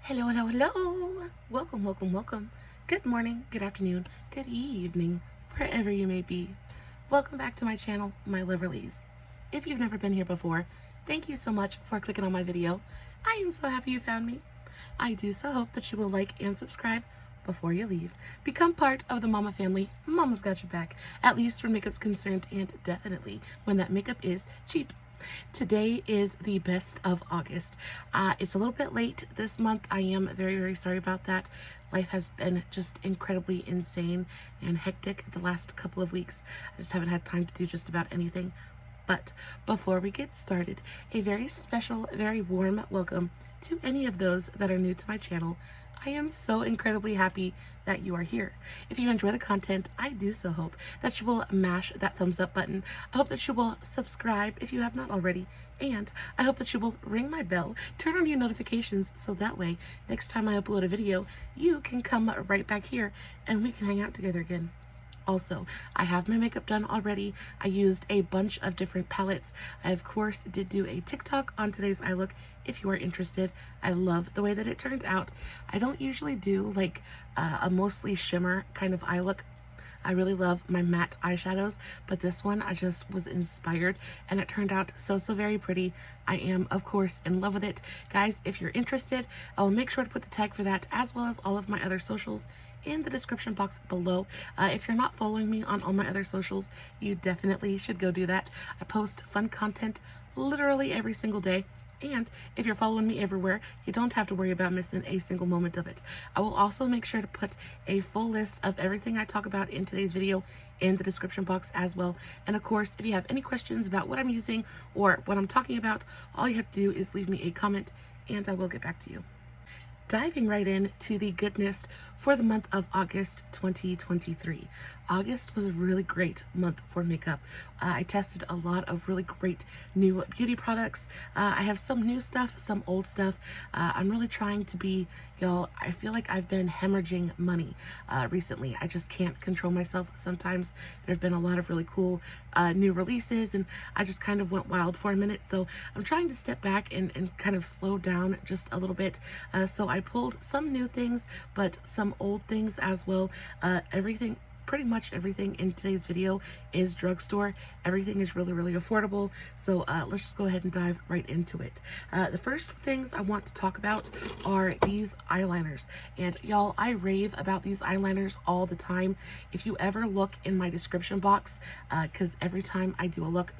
Hello, hello, hello. Welcome, welcome, welcome. Good morning, good afternoon, good evening, wherever you may be. Welcome back to my channel, My Loverlies. If you've never been here before, thank you so much for clicking on my video. I am so happy you found me. I do so hope that you will like and subscribe before you leave. Become part of the Mama family. Mama's got your back, at least when makeup's concerned, and definitely when that makeup is cheap. Today is the best of August. It's a little bit late this month. I am very, very sorry about that. Life has been just incredibly insane and hectic the last couple of weeks. I just haven't had time to do just about anything. But before we get started, a very special, very warm welcome to any of those that are new to my channel. I am so incredibly happy that you are here. If you enjoy the content, I do so hope that you will mash that thumbs up button. I hope that you will subscribe if you have not already. And I hope that you will ring my bell, turn on your notifications, so that way, next time I upload a video, you can come right back here and we can hang out together again. Also, I have my makeup done already. I used a bunch of different palettes. I, of course, did do a TikTok on today's eye look if you are interested. I love the way that it turned out. I don't usually do like a mostly shimmer kind of eye look. I really love my matte eyeshadows, but this one I just was inspired and it turned out so very pretty. I am, of course, in love with it. Guys, if you're interested, I'll make sure to put the tag for that as well as all of my other socials in the description box below. If you're not following me on all my other socials, you definitely should go do that. I post fun content literally every single day. And if you're following me everywhere, you don't have to worry about missing a single moment of it. I will also make sure to put a full list of everything I talk about in today's video in the description box as well. And of course, if you have any questions about what I'm using or what I'm talking about, all you have to do is leave me a comment and I will get back to you. Diving right in to the goodness for the month of August 2023. August was a really great month for makeup. I tested a lot of really great new beauty products. I have some new stuff, some old stuff. I'm really trying to be, y'all, I feel like I've been hemorrhaging money recently. I just can't control myself sometimes. There's been a lot of really cool new releases and I just kind of went wild for a minute. So I'm trying to step back and kind of slow down just a little bit. So I pulled some new things, but some old things as well. Pretty much everything in today's video is drugstore. Everything is really affordable. So let's just go ahead and dive right into it. The first things I want to talk about are these eyeliners. And y'all, I rave about these eyeliners all the time. If you ever look in my description box, because every time I do a look,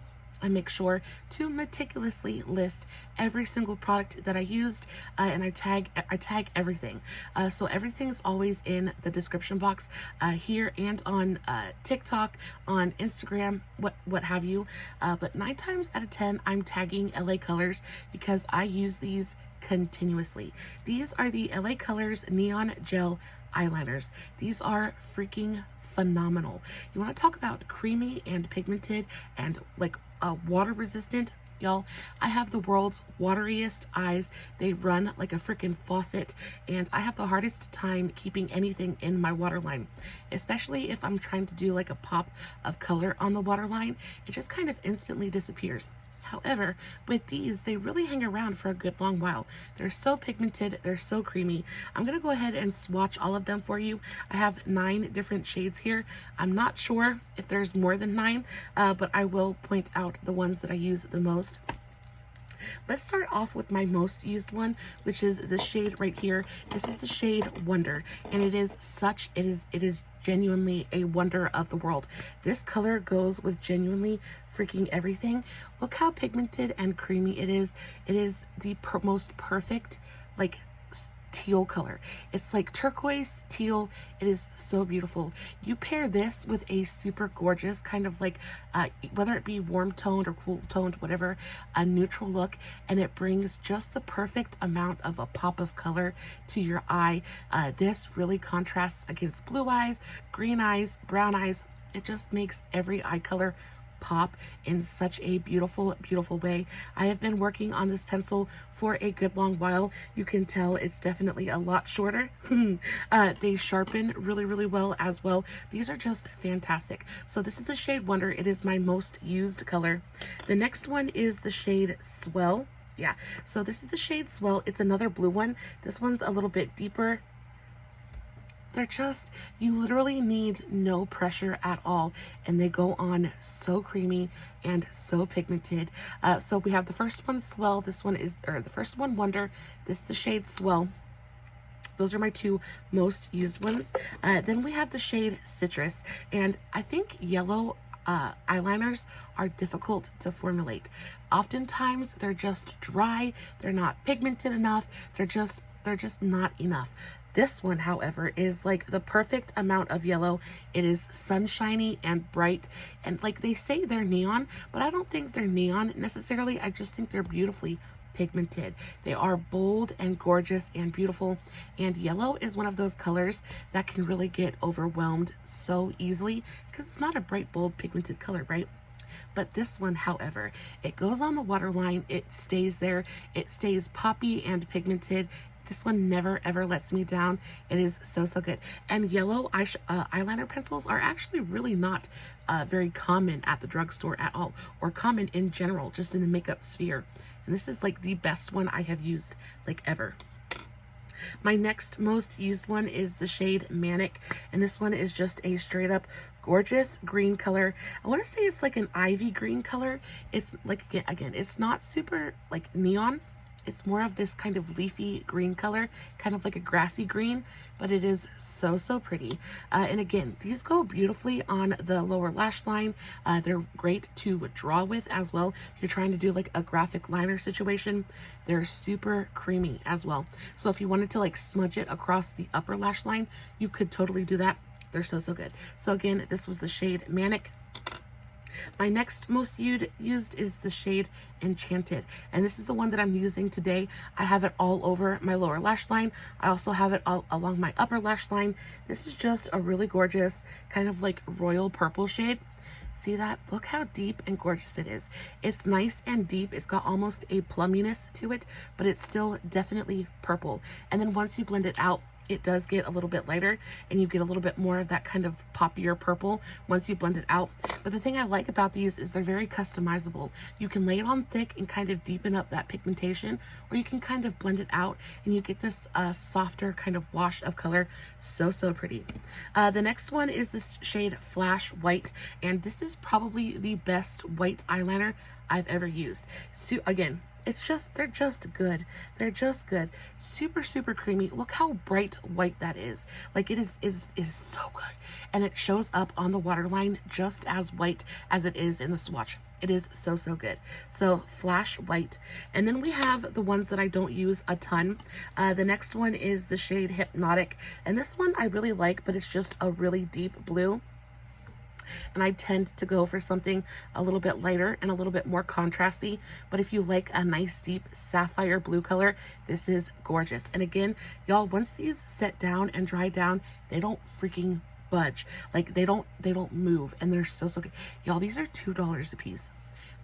I make sure to meticulously list every single product that I used, and I tag everything. So everything's always in the description box here and on TikTok, on Instagram, what have you. But 9 times out of 10, I'm tagging LA Colors because I use these continuously. These are the LA Colors Neon Gel Eyeliners. These are freaking phenomenal. You want to talk about creamy and pigmented and like water resistant, y'all? I have the world's wateriest eyes. They run like a freaking faucet, and I have the hardest time keeping anything in my waterline, especially if I'm trying to do like a pop of color on the waterline. It just kind of instantly disappears. However, with these, they really hang around for a good long while. They're so pigmented, they're so creamy. I'm gonna go ahead and swatch all of them for you. I have 9 different shades here. I'm not sure if there's more than 9, but I will point out the ones that I use the most. Let's start off with my most used one, which is the shade right here. This is the shade Wonder, and it is genuinely a wonder of the world. This color goes with genuinely freaking everything. Look how pigmented and creamy it is. It is the most perfect, like, teal color. It's like turquoise teal. It is so beautiful. You pair this with a super gorgeous kind of like whether it be warm toned or cool toned, whatever, a neutral look, and it brings just the perfect amount of a pop of color to your eye. This really contrasts against blue eyes, green eyes, brown eyes. It just makes every eye color pop in such a beautiful way. I have been working on this pencil for a good long while. You can tell it's definitely a lot shorter. They sharpen really well as well. These are just fantastic. So this is the shade Wonder. It is my most used color. The next one is the shade Swell. Yeah, so this is the shade Swell. It's another blue one. This one's a little bit deeper. They're just, you literally need no pressure at all, and they go on so creamy and so pigmented. So we have the first one, Swell. This one is, or the first one, Wonder. This is the shade Swell. Those are my two most used ones. Then we have the shade Citrus, and I think yellow eyeliners are difficult to formulate. Oftentimes they're just dry, they're not pigmented enough, they're just not enough. This one, however, is like the perfect amount of yellow. It is sunshiny and bright, and like they say they're neon, but I don't think they're neon necessarily. I just think they're beautifully pigmented. They are bold and gorgeous and beautiful, and yellow is one of those colors that can really get overwhelmed so easily because it's not a bright, bold, pigmented color, right? But this one, however, it goes on the waterline, it stays there, it stays poppy and pigmented. This one never ever lets me down. It is so good. And yellow eyeliner pencils are actually really not very common at the drugstore at all, or common in general, just in the makeup sphere. And this is like the best one I have used like ever. My next most used one is the shade Manic, and this one is just a straight up gorgeous green color. I want to say it's like an ivy green color. It's like, again, it's not super like neon. It's more of this kind of leafy green color, kind of like a grassy green, but it is so pretty. And again, these go beautifully on the lower lash line. They're great to draw with as well. If you're trying to do like a graphic liner situation, they're super creamy as well. So if you wanted to like smudge it across the upper lash line, you could totally do that. They're so good. So again, this was the shade Manic. My next most used is the shade Enchanted, and this is the one that I'm using today. I have it all over my lower lash line. I also have it all along my upper lash line. This is just a really gorgeous kind of like royal purple shade. See that? Look how deep and gorgeous it is. It's nice and deep. It's got almost a plumminess to it, but it's still definitely purple. And then once you blend it out, it does get a little bit lighter, and you get a little bit more of that kind of poppier purple once you blend it out. But the thing I like about these is they're very customizable. You can lay it on thick and kind of deepen up that pigmentation, or you can kind of blend it out and you get this softer kind of wash of color. So pretty. The next one is this shade Flash White, and this is probably the best white eyeliner I've ever used. So again, they're just good. They're just good. Super creamy. Look how bright white that is. Like it is so good. And it shows up on the waterline just as white as it is in the swatch. It is so good. So Flash White. And then we have the ones that I don't use a ton. The next one is the shade Hypnotic. And this one I really like, but it's just a really deep blue. And I tend to go for something a little bit lighter and a little bit more contrasty. But if you like a nice deep sapphire blue color, this is gorgeous. And again, y'all, once these set down and dry down, they don't freaking budge. Like they don't move, and they're so good. Y'all, these are $2 a piece.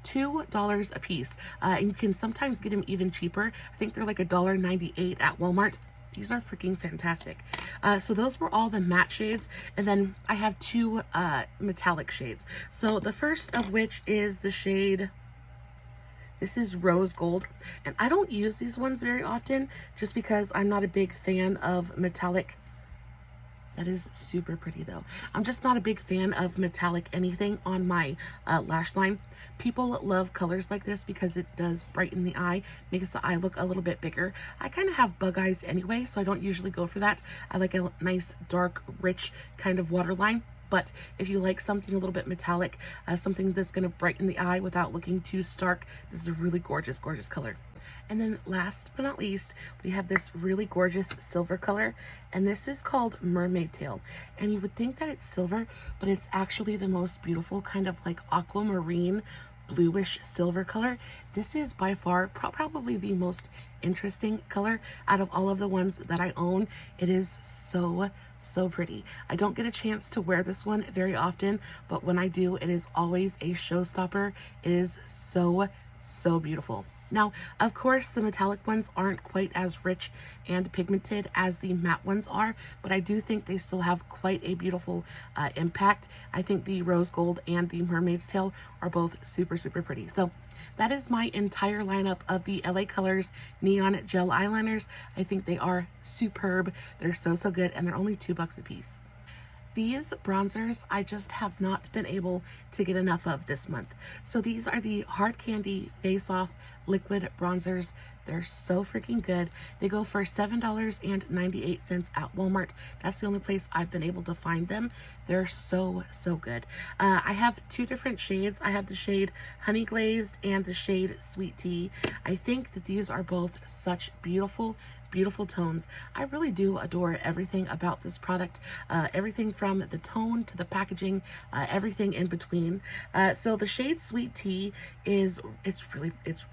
$2 a piece. And you can sometimes get them even cheaper. I think they're like $1.98 at Walmart. These are freaking fantastic. So those were all the matte shades, and then I have two metallic shades. So the first of which is the shade, this is Rose Gold, and I don't use these ones very often just because I'm not a big fan of metallic. That is super pretty though. I'm just not a big fan of metallic anything on my lash line. People love colors like this because it does brighten the eye, makes the eye look a little bit bigger. I kind of have bug eyes anyway, so I don't usually go for that. I like a nice, dark, rich kind of waterline. But if you like something a little bit metallic, something that's going to brighten the eye without looking too stark, this is a really gorgeous color. And then last but not least, we have this really gorgeous silver color, and this is called Mermaid Tail. And you would think that it's silver, but it's actually the most beautiful kind of like aquamarine bluish silver color. This is by far probably the most interesting color out of all of the ones that I own. It is so pretty. I don't get a chance to wear this one very often, but when I do, it is always a showstopper. It is so beautiful. Now, of course, the metallic ones aren't quite as rich and pigmented as the matte ones are, but I do think they still have quite a beautiful impact. I think the rose gold and the mermaid's tail are both super, super pretty. So that is my entire lineup of the LA Colors Neon Gel Eyeliners. I think they are superb. They're so, so good, and they're only $2 a piece. These bronzers I just have not been able to get enough of this month. So these are the Hard Candy Face Off Liquid Bronzers. They're so freaking good. They go for $7.98 at Walmart. That's the only place I've been able to find them. They're so, so good. I have two different shades. I have the shade Honey Glazed and the shade Sweet Tea. I think that these are both such beautiful tones. I really do adore everything about this product, everything from the tone to the packaging, everything in between. So the shade Sweet Tea it's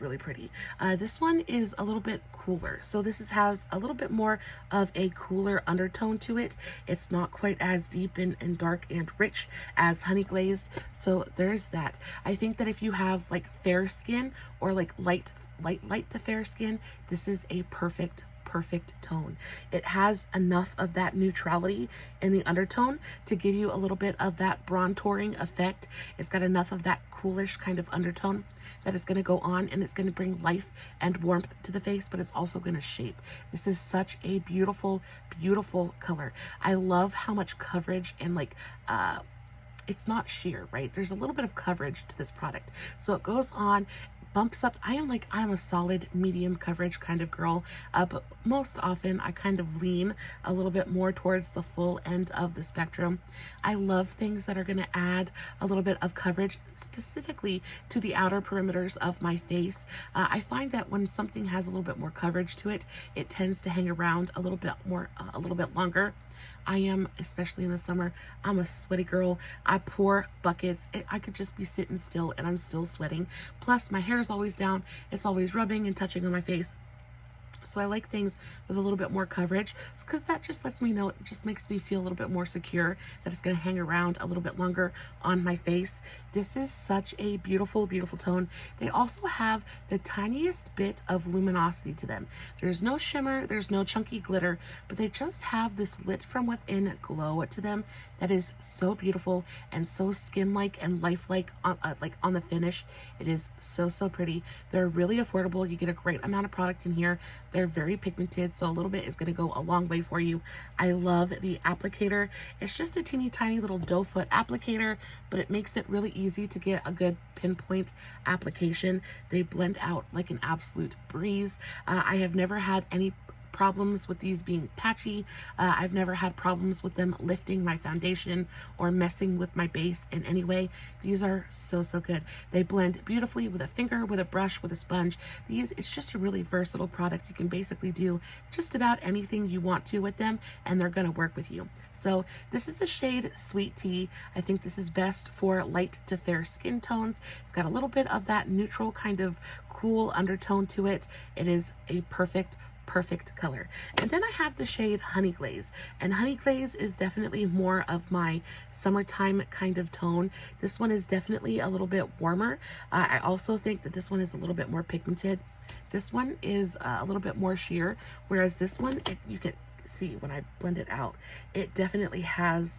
really pretty. This one is a little bit cooler, so this has a little bit more of a cooler undertone to it. It's not quite as deep and dark and rich as Honey Glazed, so there's that. I think that if you have like fair skin or like light to fair skin, this is a perfect tone. It has enough of that neutrality in the undertone to give you a little bit of that bronzing effect. It's got enough of that coolish kind of undertone that it's going to go on, and it's going to bring life and warmth to the face, but it's also going to shape. This is such a beautiful color. I love how much coverage and like it's not sheer, right? There's a little bit of coverage to this product. So it goes on, bumps up. I'm a solid medium coverage kind of girl, but most often I kind of lean a little bit more towards the full end of the spectrum. I love things that are going to add a little bit of coverage specifically to the outer perimeters of my face. I find that when something has a little bit more coverage to it, it tends to hang around a little bit more, a little bit longer. I am, especially in the summer, I'm a sweaty girl. I pour buckets. I could just be sitting still and I'm still sweating. Plus my hair is always down. It's always rubbing and touching on my face. So I like things with a little bit more coverage, because that just lets me know, it just makes me feel a little bit more secure that it's going to hang around a little bit longer on my face. This is such a beautiful tone. They also have the tiniest bit of luminosity to them. There's no shimmer, there's no chunky glitter, but they just have this lit from within glow to them that is so beautiful and so skin-like and lifelike on the finish. It is so pretty. They're really affordable. You get a great amount of product in here. They're very pigmented, so a little bit is going to go a long way for you. I love the applicator. It's just a teeny tiny little doe foot applicator, but it makes it really easy to get a good pinpoint application. They blend out like an absolute breeze. I have never had any problems with these being patchy. I've never had problems with them lifting my foundation or messing with my base in any way. These are so good. They blend beautifully with a finger, with a brush, with a sponge. It's just a really versatile product. You can basically do just about anything you want to with them, and they're going to work with you. So this is the shade Sweet Tea. I think this is best for light to fair skin tones. It's got a little bit of that neutral kind of cool undertone to it. It is a perfect color. And then I have the shade Honey Glaze, and Honey Glaze is definitely more of my summertime kind of tone. This one is definitely a little bit warmer. I also think that this one is a little bit more pigmented. This one is a little bit more sheer, whereas this one, you can see when I blend it out, it definitely has,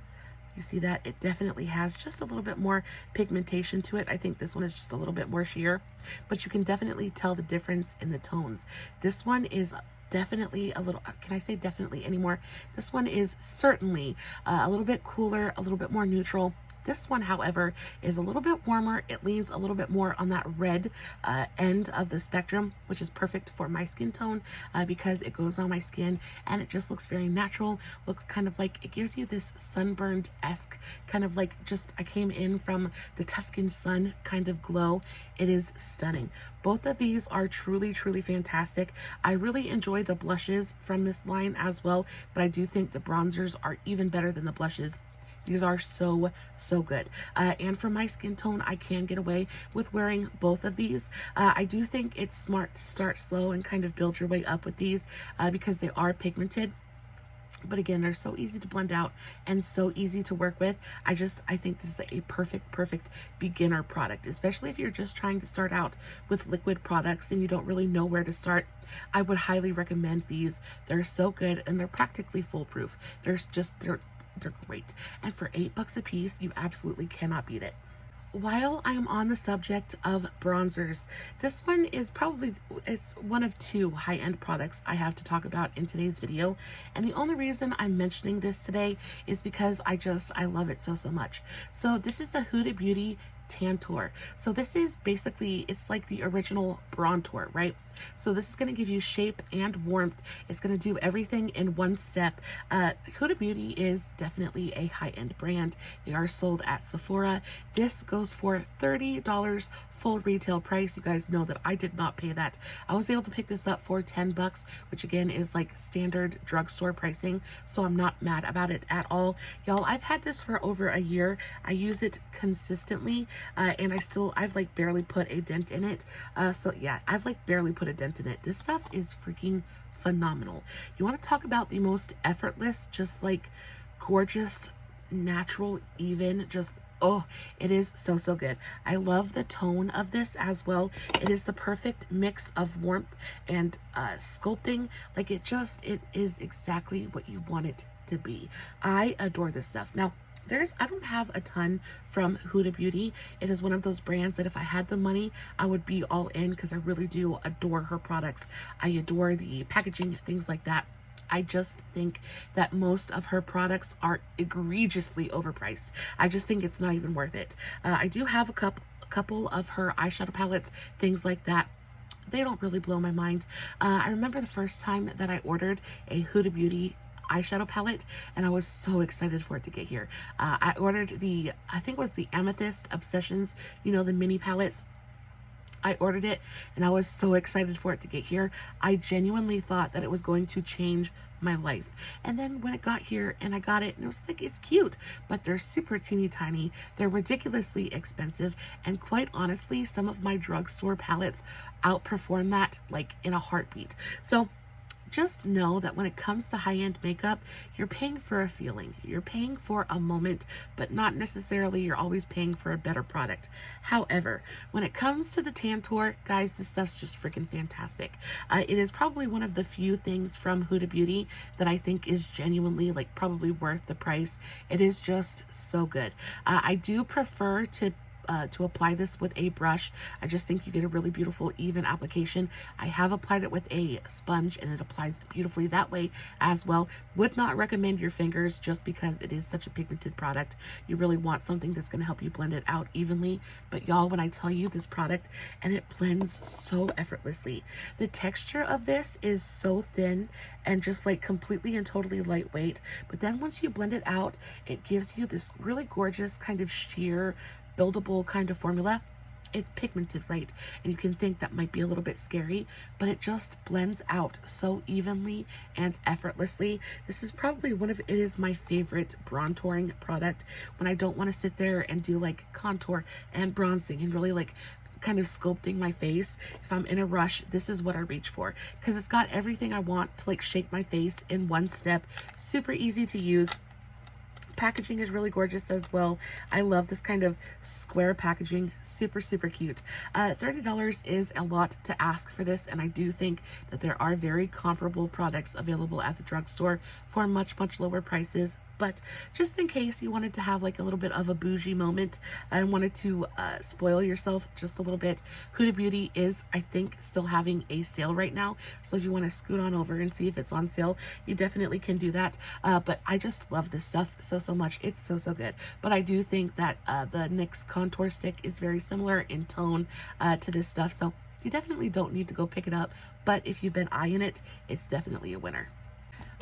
you see that? It definitely has just a little bit more pigmentation to it. I think this one is just a little bit more sheer, but you can definitely tell the difference in the tones. This one is definitely a little, can I say definitely anymore? This one is certainly a little bit cooler, a little bit more neutral. This one, however, is a little bit warmer. It leans a little bit more on that red end of the spectrum, which is perfect for my skin tone because it goes on my skin and it just looks very natural. Looks kind of like, it gives you this sunburned-esque kind of like, just I came in from the Tuscan sun kind of glow. It is stunning. Both of these are truly fantastic. I really enjoy the blushes from this line as well, but I do think the bronzers are even better than the blushes. These are so good. And for my skin tone, I can get away with wearing both of these. I do think it's smart to start slow and kind of build your way up with these because they are pigmented. But again, they're so easy to blend out and so easy to work with. I think this is a perfect beginner product, especially if you're just trying to start out with liquid products and you don't really know where to start. I would highly recommend these. They're so good and they're practically foolproof. They're great. And for $8 a piece, you absolutely cannot beat it. While I'm on the subject of bronzers, this one is it's one of two high-end products I have to talk about in today's video. And the only reason I'm mentioning this today is because I love it so much. So this is the Huda Beauty Tantour. So this is basically, it's like the original Brontour, right? So this is going to give you shape and warmth. It's going to do everything in one step. Huda Beauty is definitely a high-end brand. They are sold at Sephora. This goes for $30 full retail price. You guys know that I did not pay that. I was able to pick this up for $10, which again is like standard drugstore pricing. So I'm not mad about it at all. Y'all, I've had this for over a year. I use it consistently, and I've like barely put a dent in it. So yeah, I've like barely put a dent in it. This stuff is freaking phenomenal. You want to talk about the most effortless, just like gorgeous, natural, even, just oh, it is so good. I love the tone of this as well. It is the perfect mix of warmth and sculpting. Like it is exactly what you want it to be. I adore this stuff. Now, I don't have a ton from Huda Beauty. It is one of those brands that if I had the money, I would be all in because I really do adore her products. I adore the packaging, things like that. I just think that most of her products are egregiously overpriced. I just think it's not even worth it. I do have a couple of her eyeshadow palettes, things like that. They don't really blow my mind. I remember the first time that I ordered a Huda Beauty eyeshadow palette and I was so excited for it to get here. I ordered I think it was the Amethyst Obsessions, you know, the mini palettes. I ordered it and I was so excited for it to get here. I genuinely thought that it was going to change my life. And then when it got here and I got it, and it was like, it's cute, but they're super teeny tiny. They're ridiculously expensive. And quite honestly, some of my drugstore palettes outperform that like in a heartbeat. So just know that when it comes to high-end makeup, you're paying for a feeling. You're paying for a moment, but not necessarily you're always paying for a better product. However, when it comes to the Tantour, guys, this stuff's just freaking fantastic. It is probably one of the few things from Huda Beauty that I think is genuinely like probably worth the price. It is just so good. I do prefer to apply this with a brush. I just think you get a really beautiful even application. I have applied it with a sponge and it applies beautifully that way as well. Would not recommend your fingers just because it is such a pigmented product. You really want something that's going to help you blend it out evenly. But y'all, when I tell you this product, and it blends so effortlessly. The texture of this is so thin and just like completely and totally lightweight. But then once you blend it out, it gives you this really gorgeous kind of sheer buildable kind of formula. It's pigmented, right? And you can think that might be a little bit scary, but it just blends out so evenly and effortlessly. This is probably it is my favorite bronzing product when I don't want to sit there and do like contour and bronzing and really like kind of sculpting my face. If I'm in a rush, this is what I reach for because it's got everything I want to like shape my face in one step. Super easy to use. Packaging is really gorgeous as well. I love this kind of square packaging. Super cute. $30 is a lot to ask for this, and I do think that there are very comparable products available at the drugstore for much lower prices. But just in case you wanted to have like a little bit of a bougie moment and wanted to spoil yourself just a little bit, Huda Beauty is, I think, still having a sale right now. So if you want to scoot on over and see if it's on sale, you definitely can do that. But I just love this stuff so much. It's so good. But I do think that the NYX contour stick is very similar in tone to this stuff. So you definitely don't need to go pick it up. But if you've been eyeing it, it's definitely a winner.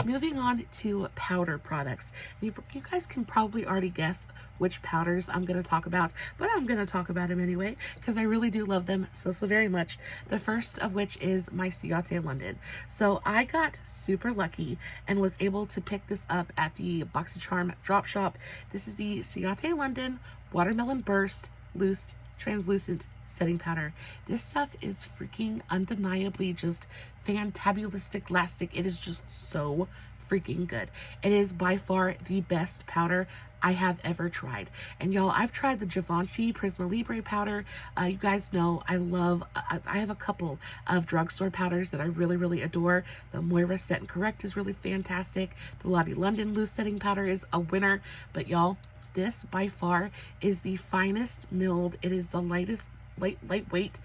Moving on to powder products. You guys can probably already guess which powders I'm going to talk about, but I'm going to talk about them anyway because I really do love them so very much. The first of which is my Ciate London. So I got super lucky and was able to pick this up at the BoxyCharm drop shop. This is the Ciate London Watermelon Burst Loose Translucent Setting Powder. This stuff is freaking undeniably just fantabulistic lastic. It is just so freaking good. It is by far the best powder I have ever tried. And y'all, I've tried the Givenchy Prisma Libre powder. You guys know I love, I have a couple of drugstore powders that I really, really adore. The Moira Set and Correct is really fantastic. The Lottie London Loose Setting Powder is a winner. But y'all, this by far is the finest milled. It is the lightest, lightweight.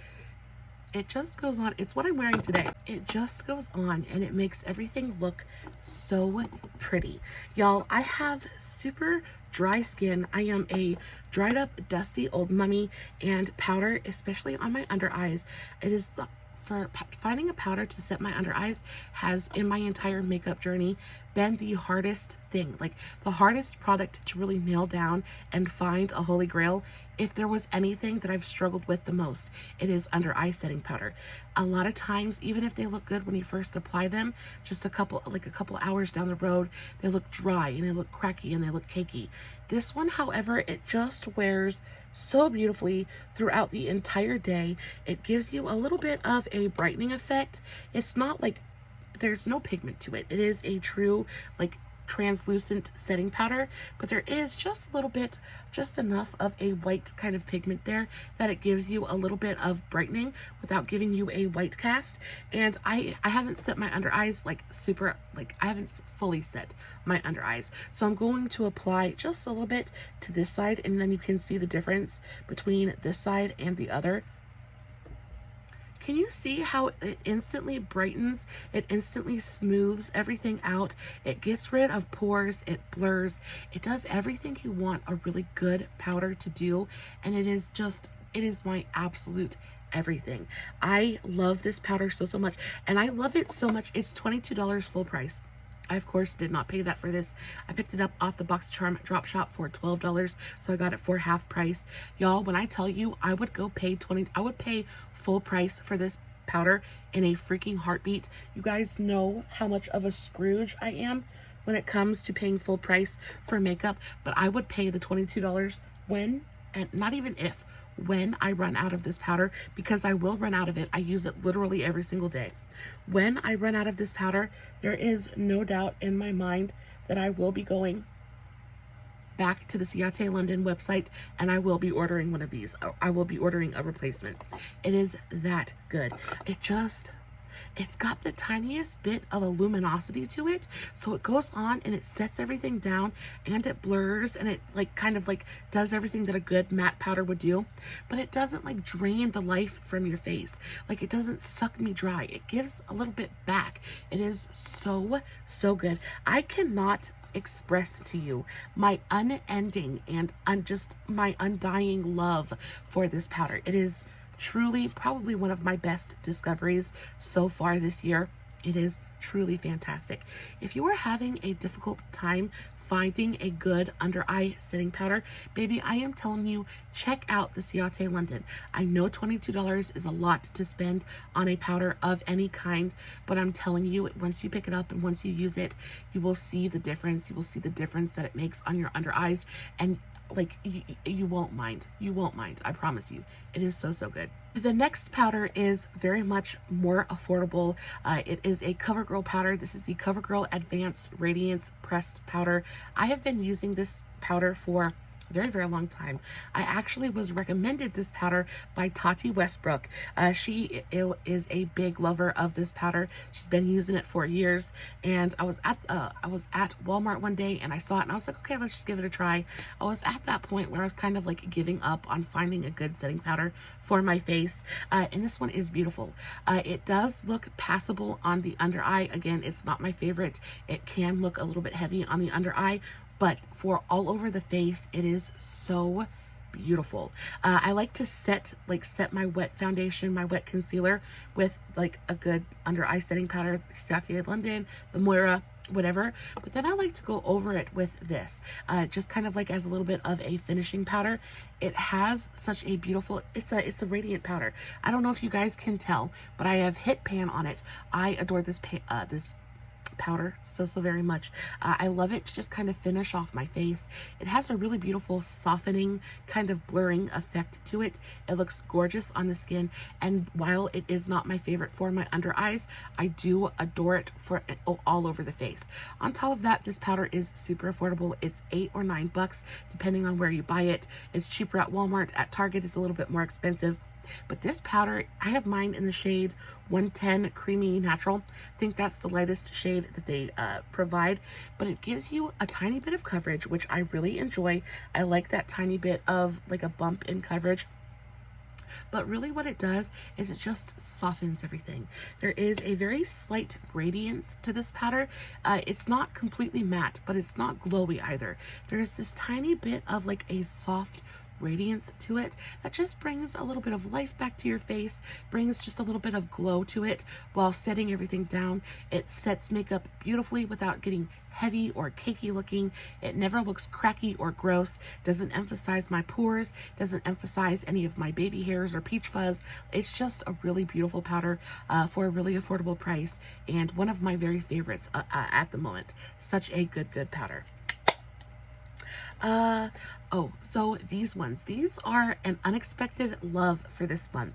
It just goes on. It's what I'm wearing today. It just goes on and it makes everything look so pretty. Y'all, I have super dry skin. I am a dried up, dusty old mummy, and powder, especially on my under eyes, it is for finding a powder to set my under eyes has in my entire makeup journey been the hardest thing, like the hardest product to really nail down and find a holy grail. If there was anything that I've struggled with the most, it is under eye setting powder. A lot of times, even if they look good when you first apply them, just a couple hours down the road, they look dry and they look cracky and they look cakey. This one, however, it just wears so beautifully throughout the entire day. It gives you a little bit of a brightening effect. It's not like there's no pigment to it. It is a true like translucent setting powder, but there is just a little bit, just enough of a white kind of pigment there that it gives you a little bit of brightening without giving you a white cast. And I haven't set my under eyes like super, like I haven't fully set my under eyes, so I'm going to apply just a little bit to this side, and then you can see the difference between this side and the other. Can you see how it instantly brightens? It instantly smooths everything out. It gets rid of pores. It blurs. It does everything you want a really good powder to do. And it is my absolute everything. I love this powder so much. And I love it so much. It's $22 full price. I, of course, did not pay that for this. I picked it up off the Box of Charm drop shop for $12, so I got it for half price. Y'all, when I tell you I would go pay I would pay full price for this powder in a freaking heartbeat. You guys know how much of a Scrooge I am when it comes to paying full price for makeup, but I would pay the $22 when, and not even if, when I run out of this powder, because I will run out of it. I use it literally every single day. When I run out of this powder, there is no doubt in my mind that I will be going back to the Ciate London website and I will be ordering one of these. I will be ordering a replacement. It is that good. It's got the tiniest bit of a luminosity to it, so it goes on and it sets everything down and it blurs and it like kind of like does everything that a good matte powder would do, but it doesn't like drain the life from your face. Like it doesn't suck me dry. It gives a little bit back. It is so good. I cannot express to you my unending and just my undying love for this powder. It is truly probably one of my best discoveries so far this year. It is truly fantastic. If you are having a difficult time finding a good under eye setting powder, baby, I am telling you, check out the Ciate London. I know $22 is a lot to spend on a powder of any kind, but I'm telling you, once you pick it up and once you use it, you will see the difference. You will see the difference that it makes on your under eyes, and like you won't mind. You won't mind. I promise you. It is so good. The next powder is very much more affordable. It is a CoverGirl powder. This is the CoverGirl Advanced Radiance Pressed Powder. I have been using this powder for a very long time. I actually was recommended this powder by Tati Westbrook. She is a big lover of this powder. She's been using it for years, and I was at Walmart one day and I saw it and I was like, okay, let's just give it a try. I was at that point where I was kind of like giving up on finding a good setting powder for my face, and this one is beautiful. It does look passable on the under eye. Again, it's not my favorite. It can look a little bit heavy on the under eye, but for all over the face, it is so beautiful. I like to set my wet foundation, my wet concealer with like a good under eye setting powder, Ciate London, the Moira, whatever. But then I like to go over it with this, just kind of like as a little bit of a finishing powder. It has such a beautiful, it's a radiant powder. I don't know if you guys can tell, but I have Hit Pan on it. I adore this powder so very much. I love it to just kind of finish off my face. It has a really beautiful softening, kind of blurring effect to it. It looks gorgeous on the skin, and while it is not my favorite for my under eyes, I do adore it for all over the face. On top of that, this powder is super affordable. It's $8 or $9 depending on where you buy it. It's cheaper at Walmart. At Target it's a little bit more expensive. But this powder, I have mine in the shade 110 Creamy Natural. I think that's the lightest shade that they provide, but it gives you a tiny bit of coverage, which I really enjoy. I like that tiny bit of like a bump in coverage. But really what it does is it just softens everything. There is a very slight radiance to this powder. It's not completely matte, but it's not glowy either. There's this tiny bit of like a soft radiance to it that just brings a little bit of life back to your face, brings just a little bit of glow to it while setting everything down. It sets makeup beautifully without getting heavy or cakey looking. It never looks cracky or gross, doesn't emphasize my pores, doesn't emphasize any of my baby hairs or peach fuzz. It's just a really beautiful powder for a really affordable price, and one of my very favorites at the moment. Such a good powder. So these are an unexpected love for this month.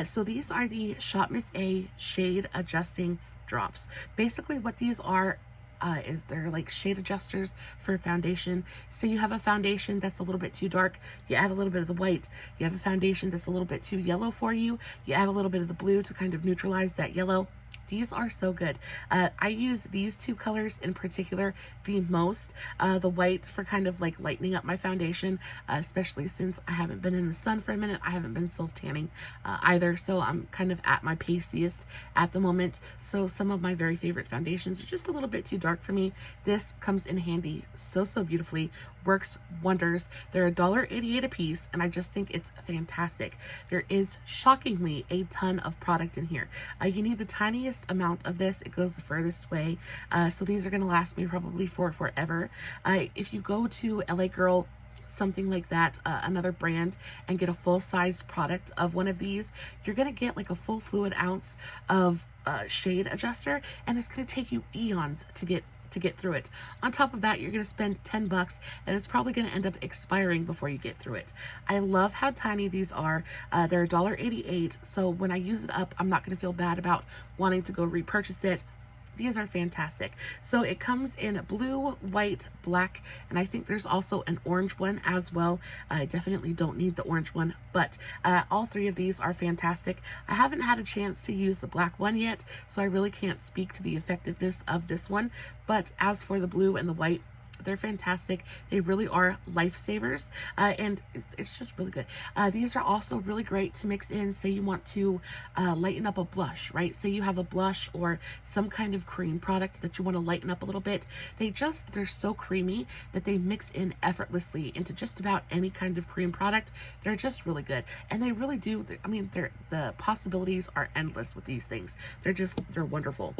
So these are the Shop Miss A Shade Adjusting Drops. Basically what these are is they're like shade adjusters for foundation. So you have a foundation that's a little bit too dark, you add a little bit of the white. You have a foundation that's a little bit too yellow for you, you add a little bit of the blue to kind of neutralize that yellow. These are so good. I use these two colors in particular the most. The white for kind of like lightening up my foundation, especially since I haven't been in the sun for a minute. I haven't been self-tanning either, so I'm kind of at my pastiest at the moment. So some of my very favorite foundations are just a little bit too dark for me. This comes in handy so beautifully, works wonders. They're $1.88 a piece, and I just think it's fantastic. There is shockingly a ton of product in here. You need the tiniest amount of this. It goes the furthest way. So these are going to last me probably for forever. If you go to LA Girl, something like that, another brand, and get a full-size product of one of these, you're going to get like a full fluid ounce of shade adjuster, and it's going to take you eons to get through it. On top of that, you're going to spend $10, and it's probably going to end up expiring before you get through it. I love how tiny these are. They're $1.88, so when I use it up, I'm not going to feel bad about wanting to go repurchase it. These are fantastic. So it comes in blue, white, black, and I think there's also an orange one as well. I definitely don't need the orange one, but all three of these are fantastic. I haven't had a chance to use the black one yet, so I really can't speak to the effectiveness of this one. But as for the blue and the white, they're fantastic. They really are lifesavers, and it's just really good. These are also really great to mix in. Say you want to lighten up a blush, right? Say you have a blush or some kind of cream product that you want to lighten up a little bit. They're so creamy that they mix in effortlessly into just about any kind of cream product. They're just really good, and they really do. I mean, the possibilities are endless with these things. They're wonderful.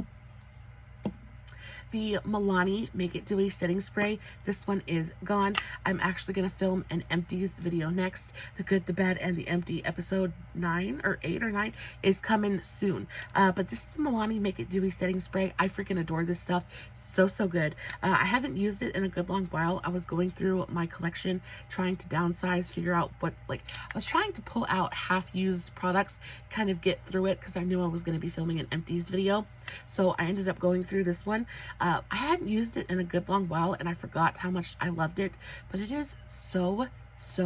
The Milani Make It Dewy Setting Spray. This one is gone. I'm actually going to film an empties video next. The Good, the Bad, and the Empty episode 9 or 8 or 9 is coming soon. But this is the Milani Make It Dewy Setting Spray. I freaking adore this stuff. So good. I haven't used it in a good long while. I was going through my collection trying to downsize, figure out what, I was trying to pull out half-used products, kind of get through it because I knew I was going to be filming an empties video. So I ended up going through this one. I hadn't used it in a good long while, and I forgot how much I loved it, but it is so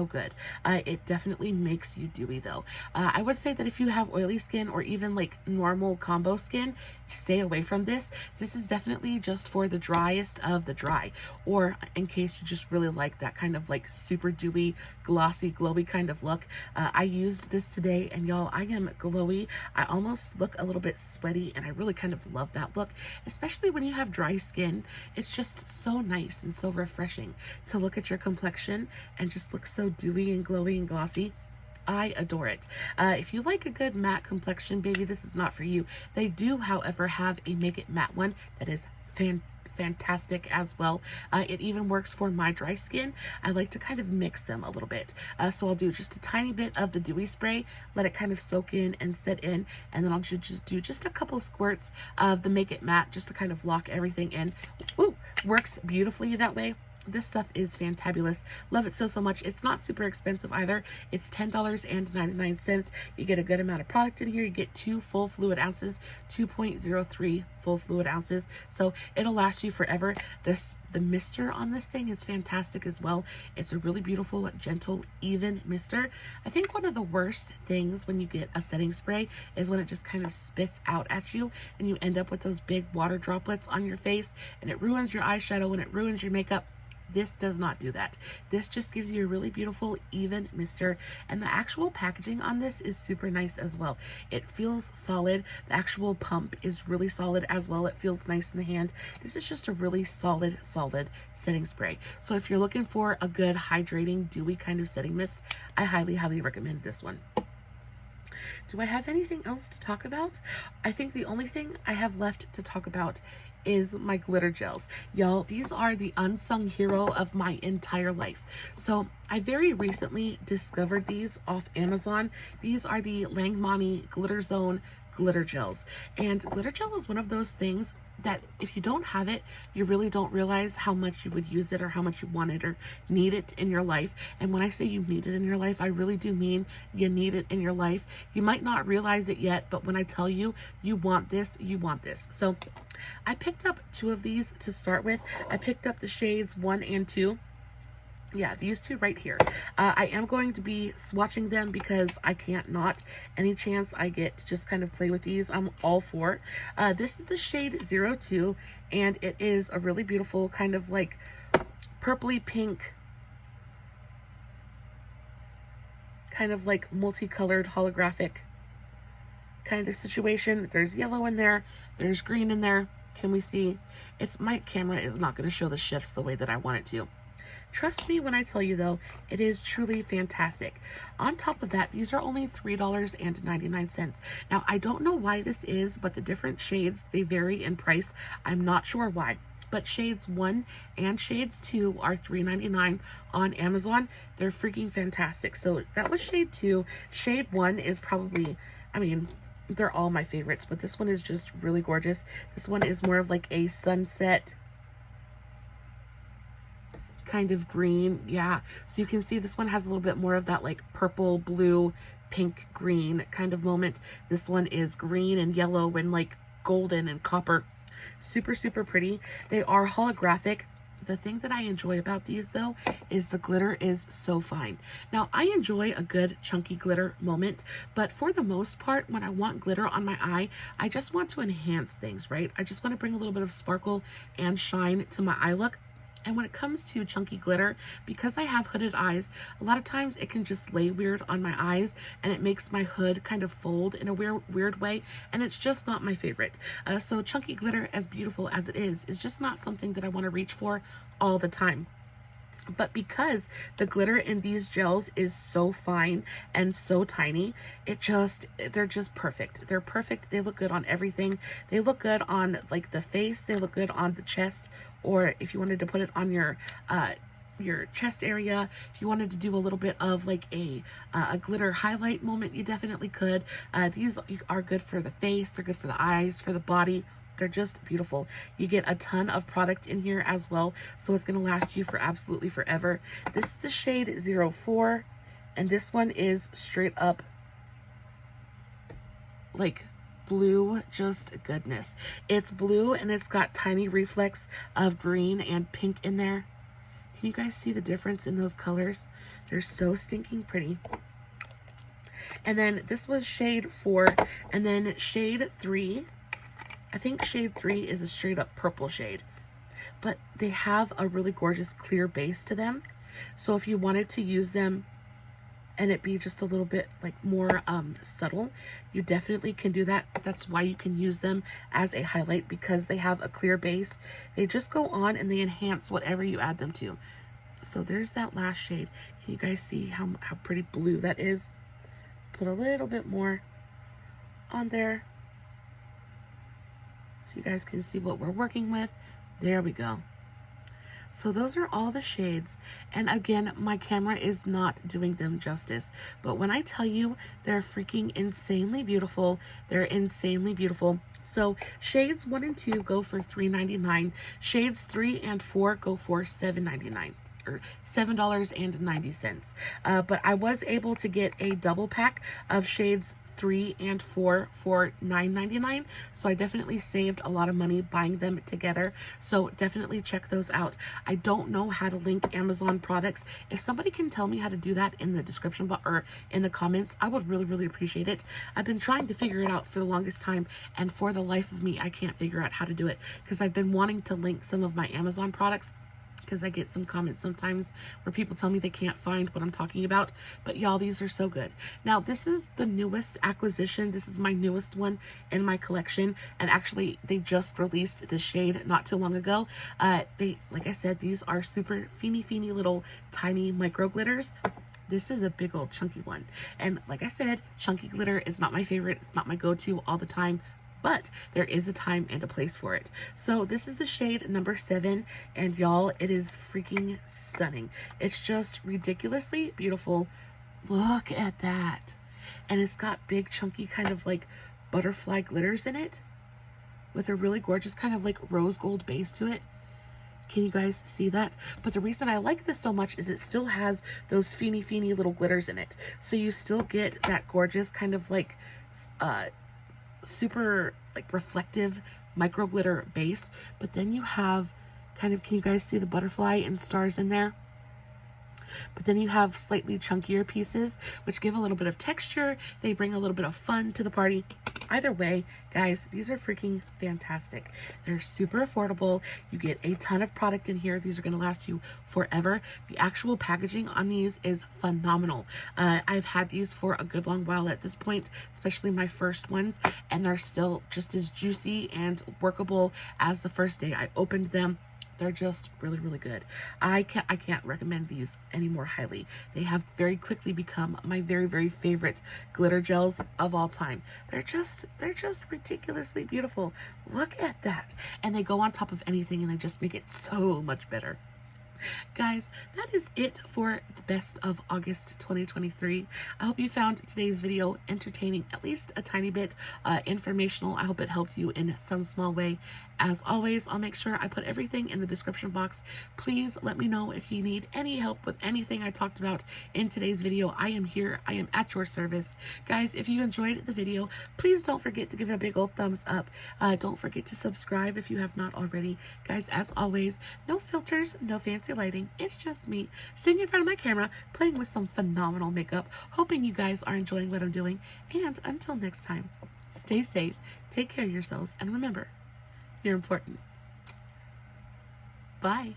good. It definitely makes you dewy though. I would say that if you have oily skin or even like normal combo skin, stay away from this. This is definitely just for the driest of the dry, or in case you just really like that kind of like super dewy, glossy, glowy kind of look. I used this today, and y'all, I am glowy. I almost look a little bit sweaty, and I really kind of love that look, especially when you have dry skin. It's just so nice and so refreshing to look at your complexion and just look so dewy and glowy and glossy. I adore it. If you like a good matte complexion, baby, this is not for you. They do, however, have a Make It Matte one that is fantastic as well. It even works for my dry skin. I like to kind of mix them a little bit. So I'll do just a tiny bit of the dewy spray, let it kind of soak in and set in, and then I'll just do just a couple of squirts of the Make It Matte just to kind of lock everything in. Ooh, works beautifully that way. This stuff is fantabulous. Love it so, so much. It's not super expensive either. It's $10.99. You get a good amount of product in here. You get 2 full fluid ounces, 2.03 full fluid ounces. So it'll last you forever. The mister on this thing is fantastic as well. It's a really beautiful, gentle, even mister. I think one of the worst things when you get a setting spray is when it just kind of spits out at you and you end up with those big water droplets on your face, and it ruins your eyeshadow and it ruins your makeup. This does not do that. This just gives you a really beautiful, even mister, and the actual packaging on this is super nice as well. It feels solid. The actual pump is really solid as well. It feels nice in the hand. This is just a really solid setting spray. So if you're looking for a good, hydrating, dewy kind of setting mist, I highly, highly recommend this one. Do I have anything else to talk about? I think the only thing I have left to talk about is my glitter gels. Y'all, these are the unsung hero of my entire life. So I very recently discovered these off Amazon. These are the Langmani Glitter Zone glitter gels. And glitter gel is one of those things that if you don't have it, you really don't realize how much you would use it or how much you want it or need it in your life. And when I say you need it in your life, I really do mean you need it in your life. You might not realize it yet, but when I tell you, you want this, you want this. So I picked up 2 of these to start with. I picked up the shades 1 and 2. Yeah, these 2 right here. I am going to be swatching them because I can't not. Any chance I get to just kind of play with these, I'm all for. This is the shade 02, and it is a really beautiful kind of like purpley pink, kind of like multicolored holographic kind of situation. There's yellow in there, there's green in there. Can we see? My camera is not going to show the shifts the way that I want it to. Trust me when I tell you though, it is truly fantastic. On top of that, these are only $3.99. Now, I don't know why this is, but the different shades, they vary in price. I'm not sure why. But shades 1 and shades 2 are $3.99 on Amazon. They're freaking fantastic. So that was shade 2. Shade 1 is probably, I mean, they're all my favorites, but this one is just really gorgeous. This one is more of like a sunset kind of green. Yeah, so you can see this one has a little bit more of that like purple, blue, pink, green kind of moment. This one is green and yellow and like golden and copper. Super, super pretty. They are holographic. The thing that I enjoy about these though is the glitter is so fine. Now, I enjoy a good chunky glitter moment, but for the most part, when I want glitter on my eye, I just want to enhance things, right? I just want to bring a little bit of sparkle and shine to my eye look. And when it comes to chunky glitter, because I have hooded eyes, a lot of times it can just lay weird on my eyes and it makes my hood kind of fold in a weird way, and it's just not my favorite. So chunky glitter, as beautiful as it is just not something that I want to reach for all the time. But because the glitter in these gels is so fine and so tiny, they're just perfect. They're perfect. They look good on everything. They look good on like the face. They look good on the chest, or if you wanted to put it on your chest area, if you wanted to do a little bit of like a glitter highlight moment, you definitely could. These are good for the face. They're good for the eyes, for the body. They're just beautiful. You get a ton of product in here as well, so it's going to last you for absolutely forever. This is the shade 04, and this one is straight up like blue, just goodness. It's blue and it's got tiny reflex of green and pink in there. Can you guys see the difference in those colors? They're so stinking pretty. And then this was shade 4, and then shade 3. I think shade 3 is a straight up purple shade, but they have a really gorgeous clear base to them. So if you wanted to use them and it be just a little bit like more subtle, you definitely can do that. That's why you can use them as a highlight, because they have a clear base. They just go on and they enhance whatever you add them to. So there's that last shade. Can you guys see how pretty blue that is? Let's put a little bit more on there. You guys can see what we're working with. There we go. So those are all the shades, and again, my camera is not doing them justice, but when I tell you they're freaking insanely beautiful, they're insanely beautiful. So shades 1 and 2 go for $3.99. Shades 3 and 4 go for $7.99 or $7.90. But I was able to get a double pack of shades 3 and 4 for $9.99, so I definitely saved a lot of money buying them together. So definitely check those out. I don't know how to link Amazon products. If somebody can tell me how to do that in the description box or in the comments, I would really appreciate it. I've been trying to figure it out for the longest time, and for the life of me I can't figure out how to do it, because I've been wanting to link some of my Amazon products, because I get some comments sometimes where people tell me they can't find what I'm talking about. But y'all, these are so good. Now, this is the newest acquisition. This is my newest one in my collection, and actually they just released the shade not too long ago. Like I said, these are super feeny little tiny micro glitters. This is a big old chunky one, and like I said, chunky glitter is not my favorite. It's not my go-to all the time, but there is a time and a place for it. So this is the shade number 7, and y'all, it is freaking stunning. It's just ridiculously beautiful. Look at that. And it's got big chunky kind of like butterfly glitters in it with a really gorgeous kind of like rose gold base to it. Can you guys see that? But the reason I like this so much is it still has those feeny little glitters in it. So you still get that gorgeous kind of like super like reflective micro glitter base, but then you have kind of, can you guys see the butterfly and stars in there? But then you have slightly chunkier pieces which give a little bit of texture. They bring a little bit of fun to the party. Either way, guys, these are freaking fantastic. They're super affordable. You get a ton of product in here. These are going to last you forever. The actual packaging on these is phenomenal. I've had these for a good long while at this point, especially my first ones, and they're still just as juicy and workable as the first day I opened them. They're just really good. I can't recommend these any more highly. They have very quickly become my very favorite glitter gels of all time. They're just ridiculously beautiful. Look at that. And they go on top of anything, and they just make it so much better. Guys, that is it for the best of August 2023. I hope you found today's video entertaining, at least a tiny bit, informational. I hope it helped you in some small way. As always, I'll make sure I put everything in the description box. Please let me know if you need any help with anything I talked about in today's video. I am here. I am at your service. Guys, if you enjoyed the video, please don't forget to give it a big old thumbs up. Don't forget to subscribe if you have not already. Guys, as always, no filters, no fancy lighting. It's just me sitting in front of my camera playing with some phenomenal makeup, hoping you guys are enjoying what I'm doing. And until next time, stay safe, take care of yourselves, and remember, you're important. Bye.